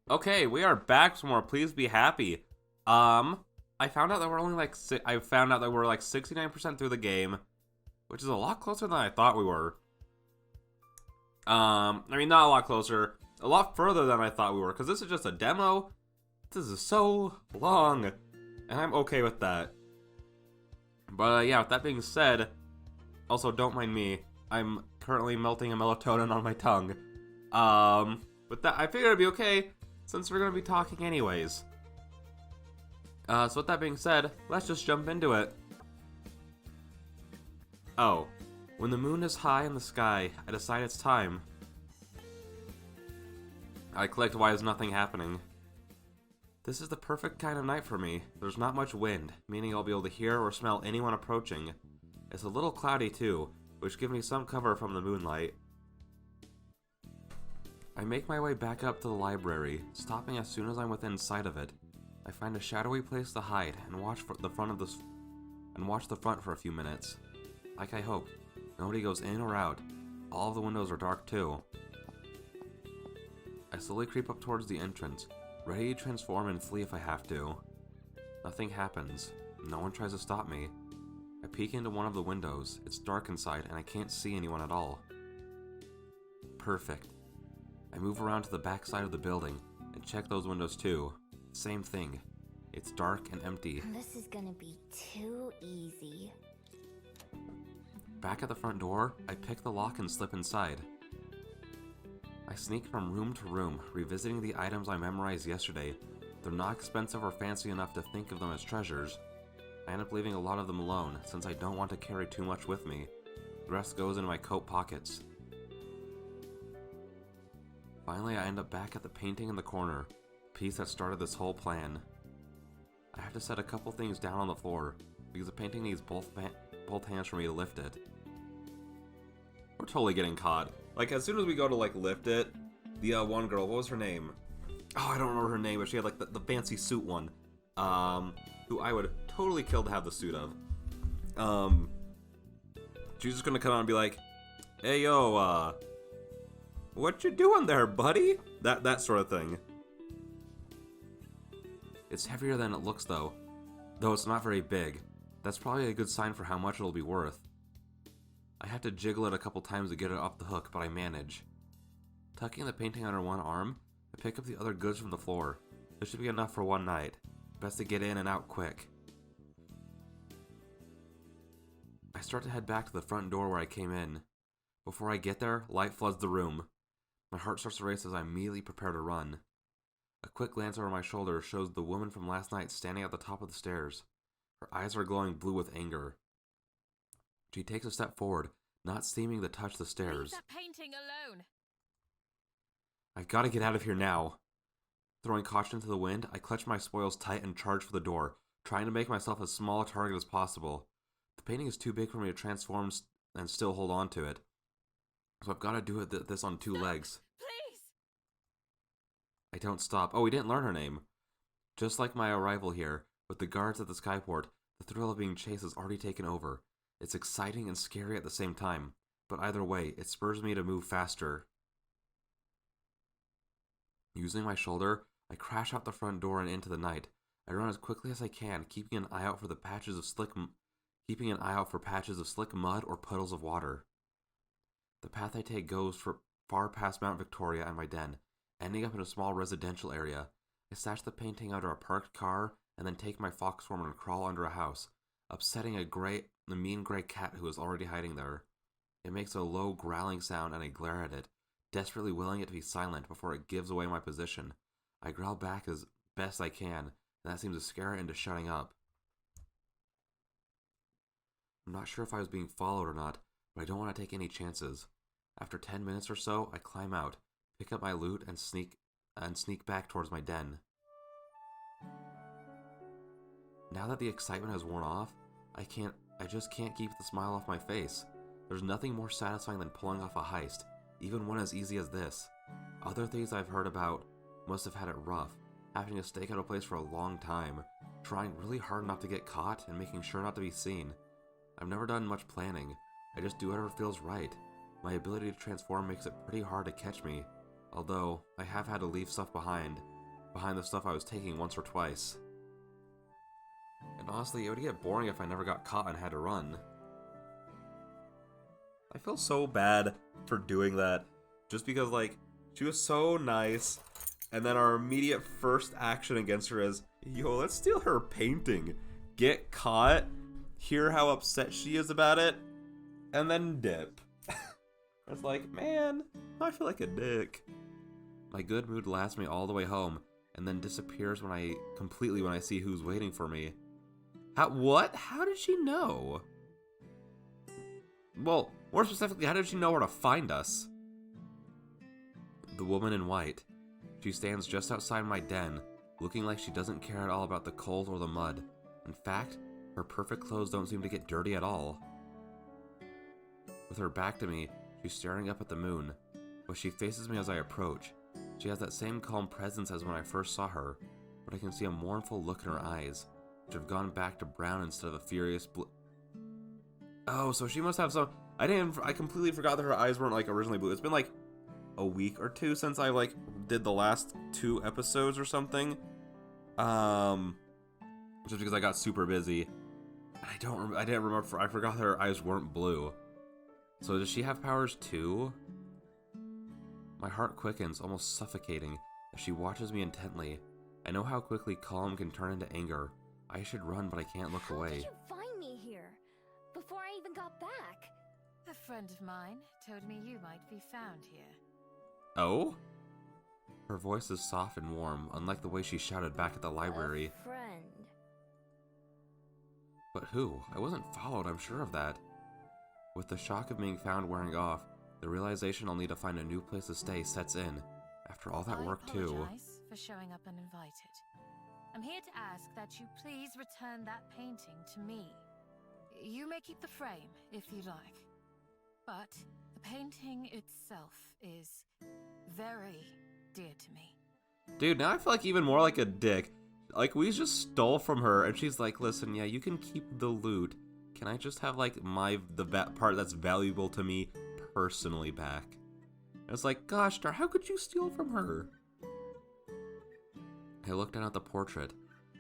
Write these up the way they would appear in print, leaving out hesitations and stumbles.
Okay, we are back some more. Please be happy. Um, I found out that we're only like I found out that we're like 69% through the game, which is a lot closer than I thought we were. I mean, not a lot closer, a lot further than I thought we were, because this is just a demo. This is so long, and I'm okay with that. But yeah, with that being said, also don't mind me. I'm currently melting a melatonin on my tongue. With that, I figured it'd be okay since we're gonna be talking anyways. So with that being said, let's just jump into it. Oh, when the moon is high in the sky, I decide it's time. I clicked why is nothing happening. This is the perfect kind of night for me. There's not much wind, meaning I'll be able to hear or smell anyone approaching. It's a little cloudy too, which gives me some cover from the moonlight. I make my way back up to the library, stopping as soon as I'm within sight of it. I find a shadowy place to hide and watch the front for a few minutes. Like I hoped, nobody goes in or out. All of the windows are dark too. I slowly creep up towards the entrance, ready to transform and flee if I have to. Nothing happens. No one tries to stop me. I peek into one of the windows. It's dark inside and I can't see anyone at all. Perfect. I move around to the back side of the building and check those windows too. Same thing. It's dark and empty. This is gonna be too easy. Back at the front door, I pick the lock and slip inside. I sneak from room to room, revisiting the items I memorized yesterday. They're not expensive or fancy enough to think of them as treasures. I end up leaving a lot of them alone, since I don't want to carry too much with me. The rest goes into my coat pockets. Finally, I end up back at the painting in the corner, the piece that started this whole plan. I have to set a couple things down on the floor, because the painting needs both hands for me to lift it. We're totally getting caught. Like, as soon as we go to, like, lift it, the one girl, what was her name? Oh, I don't remember her name, but she had, like, the fancy suit one. Who I would totally kill to have the suit of. She's just gonna come out and be like, hey, yo, what you doing there, buddy? That sort of thing. It's heavier than it looks, though it's not very big. That's probably a good sign for how much it'll be worth. I have to jiggle it a couple times to get it off the hook, but I manage. Tucking the painting under one arm, I pick up the other goods from the floor. This should be enough for one night. Best to get in and out quick. I start to head back to the front door where I came in. Before I get there, light floods the room. My heart starts to race as I immediately prepare to run. A quick glance over my shoulder shows the woman from last night standing at the top of the stairs. Her eyes are glowing blue with anger. She takes a step forward, not seeming to touch the stairs. Leave that painting alone. I've got to get out of here now. Throwing caution to the wind, I clutch my spoils tight and charge for the door, trying to make myself as small a target as possible. The painting is too big for me to transform and still hold on to it. So I've got to do this on two legs. Please. I don't stop. Oh, we didn't learn her name. Just like my arrival here, with the guards at the skyport, the thrill of being chased has already taken over. It's exciting and scary at the same time, but either way, it spurs me to move faster. Using my shoulder, I crash out the front door and into the night. I run as quickly as I can, keeping an eye out for patches of slick mud or puddles of water. The path I take goes for far past Mount Victoria and my den, ending up in a small residential area. I stash the painting under a parked car and then take my fox form and crawl under a house, upsetting the mean gray cat who is already hiding there. It makes a low growling sound and I glare at it, desperately willing it to be silent before it gives away my position. I growl back as best I can, and that seems to scare it into shutting up. I'm not sure if I was being followed or not, but I don't want to take any chances. After 10 minutes or so, I climb out, pick up my loot, and sneak back towards my den. Now that the excitement has worn off, I just can't keep the smile off my face. There's nothing more satisfying than pulling off a heist, even one as easy as this. Other things I've heard about must have had it rough, having to stake out a place for a long time, trying really hard not to get caught and making sure not to be seen. I've never done much planning. I just do whatever feels right. My ability to transform makes it pretty hard to catch me, although I have had to leave stuff behind, behind the stuff I was taking once or twice. And honestly, it would get boring if I never got caught and had to run. I feel so bad for doing that, just because, like, she was so nice, and then our immediate first action against her is, yo, let's steal her painting, get caught, hear how upset she is about it, and then dip. It's like, man, I feel like a dick. My good mood lasts me all the way home, and then disappears when I see who's waiting for me. What? How did she know? Well, more specifically, how did she know where to find us? The woman in white. She stands just outside my den, looking like she doesn't care at all about the cold or the mud. In fact, her perfect clothes don't seem to get dirty at all. With her back to me, she's staring up at the moon, but she faces me as I approach. She has that same calm presence as when I first saw her, but I can see a mournful look in her eyes, which have gone back to brown instead of a furious blue. Oh, so she must have some... I completely forgot that her eyes weren't, like, originally blue. It's been, like, a week or two since I, like, did the last 2 episodes or something. Just because I got super busy. I didn't remember... I forgot that her eyes weren't blue. So does she have powers too? My heart quickens, almost suffocating, as she watches me intently. I know how quickly calm can turn into anger. I should run, but I can't look away. How did you find me here? Before I even got back? A friend of mine told me you might be found here. Oh? Her voice is soft and warm, unlike the way she shouted back at the library. A friend. But who? I wasn't followed, I'm sure of that. With the shock of being found wearing off, the realization I'll need to find a new place to stay sets in. After all that work, too. I apologize for showing up uninvited. I'm here to ask that you please return that painting to me. You may keep the frame, if you like. But the painting itself is very dear to me. Dude, now I feel like even more like a dick. Like, we just stole from her, and she's like, listen, yeah, you can keep the loot. Can I just have, like, the part that's valuable to me personally back? And it's like, gosh, Dar, how could you steal from her? I looked down at the portrait.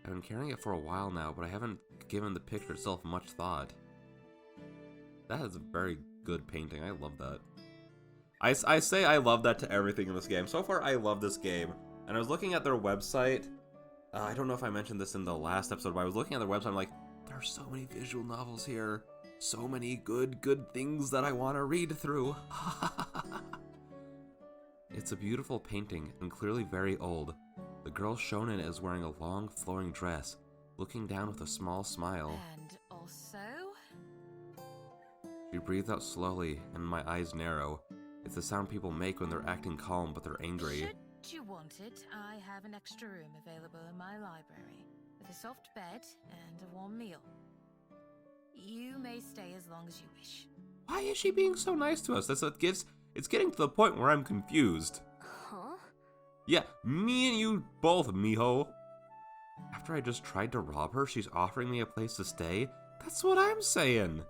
I've been carrying it for a while now, but I haven't given the picture itself much thought. That is a very good painting. I love that. I say I love that to everything in this game. So far, I love this game. And I was looking at their website. I don't know if I mentioned this in the last episode, but I was looking at their website. I'm like, there are so many visual novels here. So many good things that I want to read through. It's a beautiful painting and clearly very old. The girl shown in it is wearing a long, flowing dress, looking down with a small smile. And also... She breathes out slowly, and my eyes narrow. It's the sound people make when they're acting calm, but they're angry. Should you want it, I have an extra room available in my library, with a soft bed and a warm meal. You may stay as long as you wish. Why is she being so nice to us? It's getting to the point where I'm confused. Huh? Yeah, me and you both, mijo. After I just tried to rob her, she's offering me a place to stay? That's what I'm saying.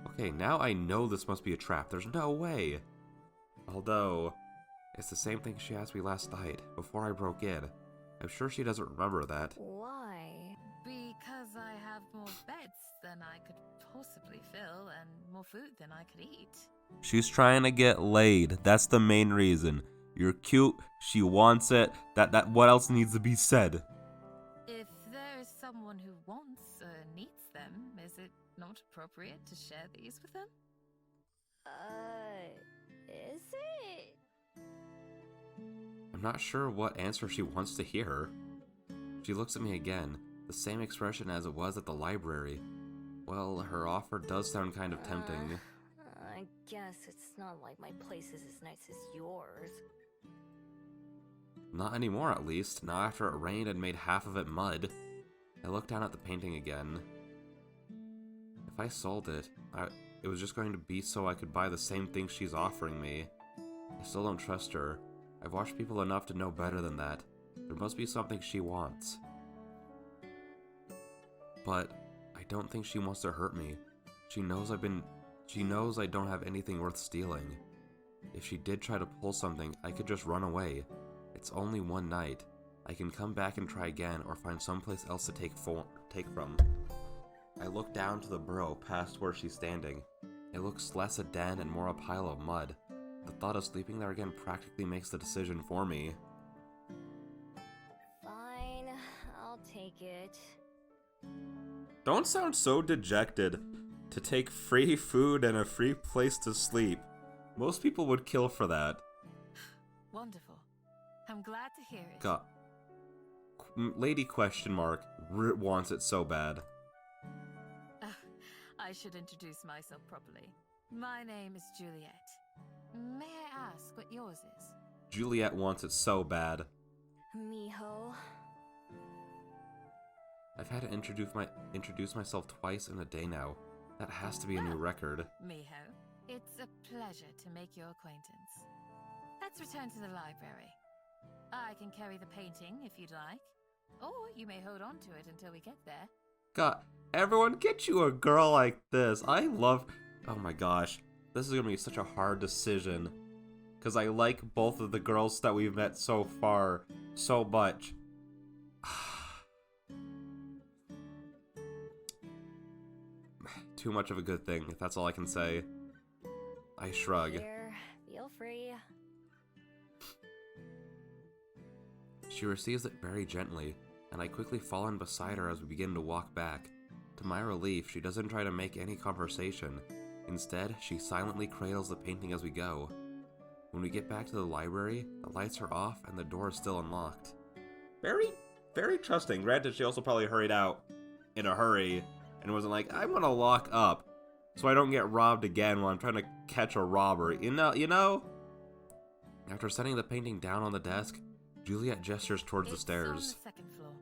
Okay, now I know this must be a trap. There's no way. Although, it's the same thing she asked me last night, before I broke in. I'm sure she doesn't remember that. Why? Because I have more beds than I could possibly fill, and more food than I could eat. She's trying to get laid. That's the main reason. You're cute, she wants it, that what else needs to be said? If there is someone who wants or needs them, is it not appropriate to share these with them? Is it? I'm not sure what answer she wants to hear. She looks at me again, the same expression as it was at the library. Well, her offer does sound kind of tempting. I guess it's not like my place is as nice as yours. Not anymore, at least. Not after it rained and made half of it mud. I looked down at the painting again. If I sold it, it was just going to be so I could buy the same thing she's offering me. I still don't trust her. I've watched people enough to know better than that. There must be something she wants. But I don't think she wants to hurt me. She knows I don't have anything worth stealing. If she did try to pull something, I could just run away. It's only one night. I can come back and try again or find someplace else to take from. I look down to the burrow past where she's standing. It looks less a den and more a pile of mud. The thought of sleeping there again practically makes the decision for me. Fine, I'll take it. Don't sound so dejected to take free food and a free place to sleep. Most people would kill for that. Wonderful. I'm glad to hear it. God. Lady question mark wants it so bad. I should introduce myself properly. My name is Juliet. May I ask what yours is? Juliet wants it so bad. Miho. I've had to introduce myself twice in a day now. That has to be a new record. Miho, it's a pleasure to make your acquaintance. Let's return to the library. I can carry the painting if you'd like, or you may hold on to it until we get there. God, everyone, get you a girl like this. Oh my gosh. This is gonna be such a hard decision. Because I like both of the girls that we've met so far so much. Too much of a good thing, if that's all I can say. I shrug. Here, feel free. She receives it very gently, and I quickly fall in beside her as we begin to walk back. To my relief, she doesn't try to make any conversation. Instead, she silently cradles the painting as we go. When we get back to the library, the lights are off and the door is still unlocked. Very, very trusting. Granted, she also probably hurried out in a hurry and wasn't like, I want to lock up so I don't get robbed again while I'm trying to catch a robber. You know? After setting the painting down on the desk, Juliet gestures towards the stairs. On the second floor.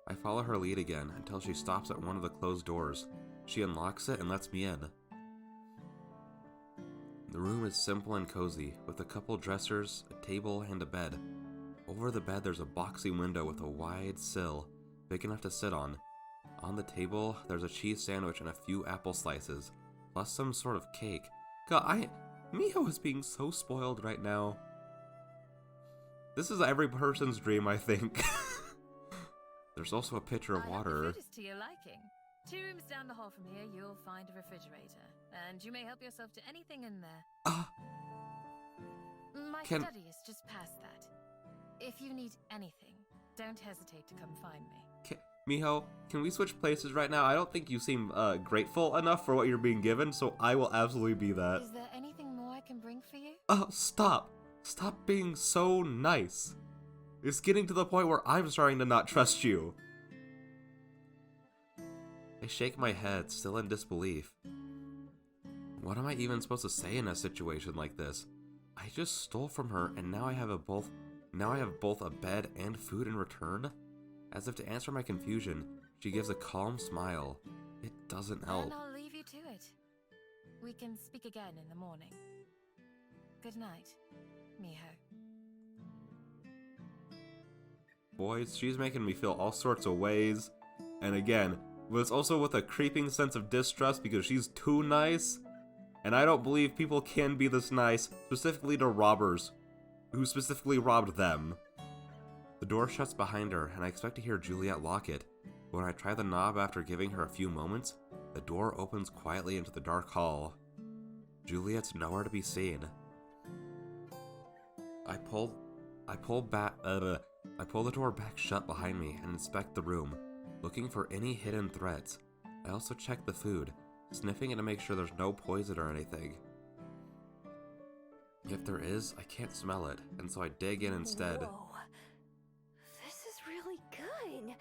I follow her lead again until she stops at one of the closed doors. She unlocks it and lets me in. The room is simple and cozy, with a couple dressers, a table, and a bed. Over the bed there's a boxy window with a wide sill, big enough to sit on. On the table, there's a cheese sandwich and a few apple slices, plus some sort of cake. God, Miho is being so spoiled right now. This is every person's dream, I think. There's also a pitcher of water. The food is to your liking. 2 rooms down the hall from here, you'll find a refrigerator, and you may help yourself to anything in there. My study is just past that. If you need anything, don't hesitate to come find me. Miho, can we switch places right now? I don't think you seem grateful enough for what you're being given, so I will absolutely be that. Is there anything more I can bring for you? Stop. Stop being so nice. It's getting to the point where I'm starting to not trust you. I shake my head, still in disbelief. What am I even supposed to say in a situation like this? I just stole from her, and now I have both a bed and food in return? As if to answer my confusion, she gives a calm smile. It doesn't help. Then I'll leave you to it. We can speak again in the morning. Good night, Miho. Boys, she's making me feel all sorts of ways. And again, but it's also with a creeping sense of distrust because she's too nice. And I don't believe people can be this nice, specifically to robbers, who specifically robbed them. The door shuts behind her, and I expect to hear Juliet lock it. When I try the knob after giving her a few moments, the door opens quietly into the dark hall. Juliet's nowhere to be seen. I pull the door back shut behind me and inspect the room, looking for any hidden threats. I also check the food, sniffing it to make sure there's no poison or anything. If there is, I can't smell it, and so I dig in instead. Whoa. This is really good.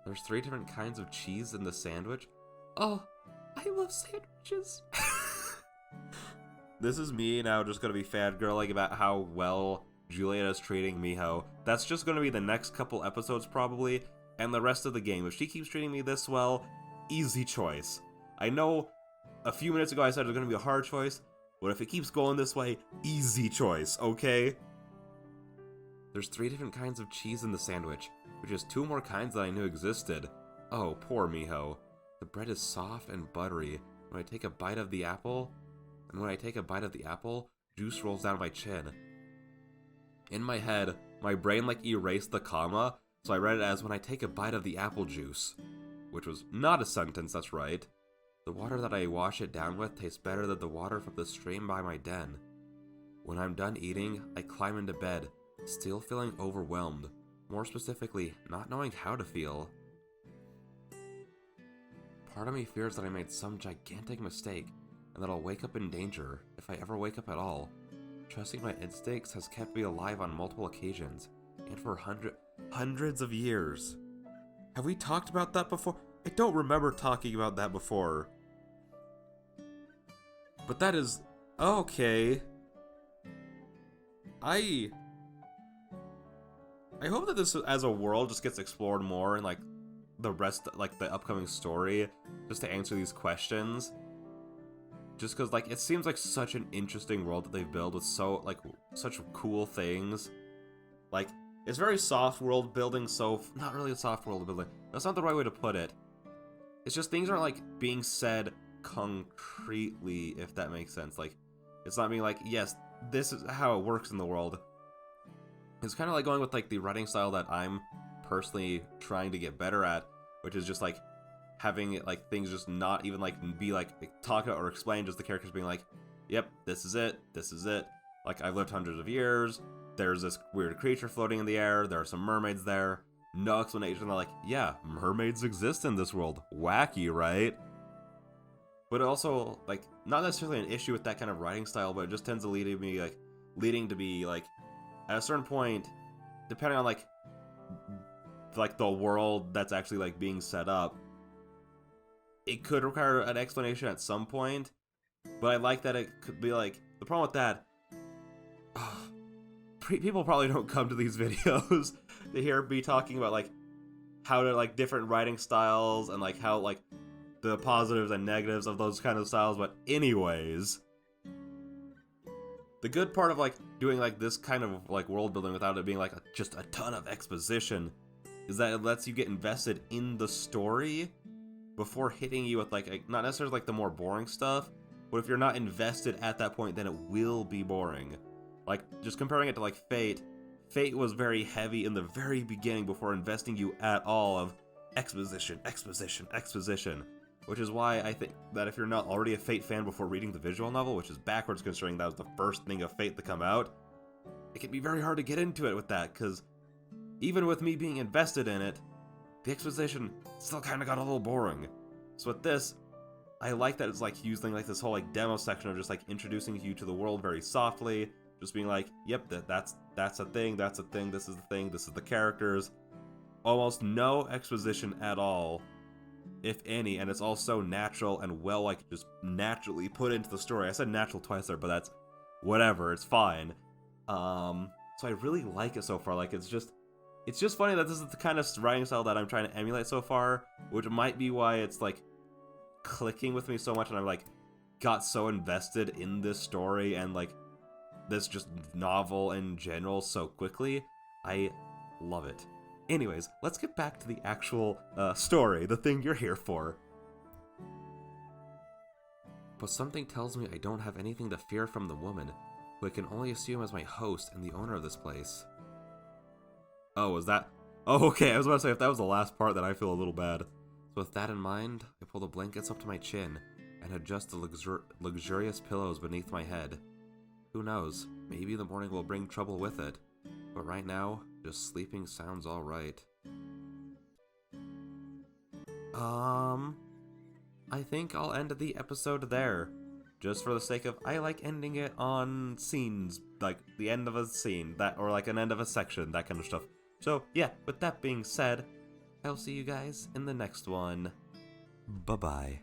There's 3 different kinds of cheese in the sandwich. Oh, I love sandwiches. This is me now just gonna be fangirling about how well Juliet is treating Miho. That's just gonna be the next couple episodes probably, and the rest of the game. If she keeps treating me this well, easy choice. I know a few minutes ago I said it was gonna be a hard choice, but if it keeps going this way, easy choice, okay? There's 3 different kinds of cheese in the sandwich, which is 2 more kinds that I knew existed. Oh, poor Miho. The bread is soft and buttery. When I take a bite of the apple, and when I take a bite of the apple, juice rolls down my chin. In my head, my brain like erased the comma, so I read it as when I take a bite of the apple juice. Which was not a sentence, that's right. The water that I wash it down with tastes better than the water from the stream by my den. When I'm done eating, I climb into bed, still feeling overwhelmed. More specifically, not knowing how to feel. Part of me fears that I made some gigantic mistake, and that I'll wake up in danger, if I ever wake up at all. Trusting my instincts has kept me alive on multiple occasions, and for hundreds of years. Have we talked about that before? I don't remember talking about that before. But that is... okay. I hope that this as a world just gets explored more in like the rest, like the upcoming story, just to answer these questions. Just because like it seems like such an interesting world that they've built with such cool things. Like it's very soft world building, so not really a soft world building. That's not the right way to put it. It's just things aren't like being said concretely, if that makes sense. Like it's not being like, yes, this is how it works in the world. It's kind of like going with like the writing style that I'm personally trying to get better at, which is just like having like things just not even like be like talk or explain, just the characters being like, yep, this is it, like I've lived hundreds of years, there's this weird creature floating in the air, there are some mermaids there, no explanation. They're like, yeah, mermaids exist in this world, wacky, right? But also like not necessarily an issue with that kind of writing style, but it just tends to leading to be like at a certain point, depending on like the world that's actually like being set up, it could require an explanation at some point. But I like that it could be like, the problem with that, people probably don't come to these videos to hear me talking about like how to like different writing styles and like how like the positives and negatives of those kind of styles. But anyways, the good part of like doing like this kind of like world building without it being like just a ton of exposition is that it lets you get invested in the story before hitting you with like not necessarily like the more boring stuff, but if you're not invested at that point, then it will be boring. Like just comparing it to like Fate was very heavy in the very beginning before investing you at all of exposition, which is why I think that if you're not already a Fate fan before reading the visual novel, which is backwards considering that was the first thing of Fate to come out, it can be very hard to get into it with that, because even with me being invested in it, the exposition still kind of got a little boring. So with this, I like that it's like using like this whole like demo section of just like introducing you to the world very softly, just being like, yep, that's a thing, this is the thing, this is the characters. Almost no exposition at all, if any, and it's all so natural and well like just naturally put into the story. I said natural twice there, but that's whatever, it's fine. So I really like it so far. Like it's just funny that this is the kind of writing style that I'm trying to emulate so far, which might be why it's like clicking with me so much and I'm like got so invested in this story and like this just novel in general so quickly. I love it. Anyways, let's get back to the actual story, the thing you're here for. But something tells me I don't have anything to fear from the woman, who I can only assume as my host and the owner of this place. Oh, was that... Oh, okay, I was about to say, if that was the last part, then I feel a little bad. So with that in mind, I pull the blankets up to my chin and adjust the luxurious pillows beneath my head. Who knows, maybe the morning will bring trouble with it. But right now, just sleeping sounds alright. I think I'll end the episode there. Just for the sake of, I like ending it on scenes, like the end of a scene, that, or like an end of a section, that kind of stuff. So yeah, with that being said, I'll see you guys in the next one. Bye-bye.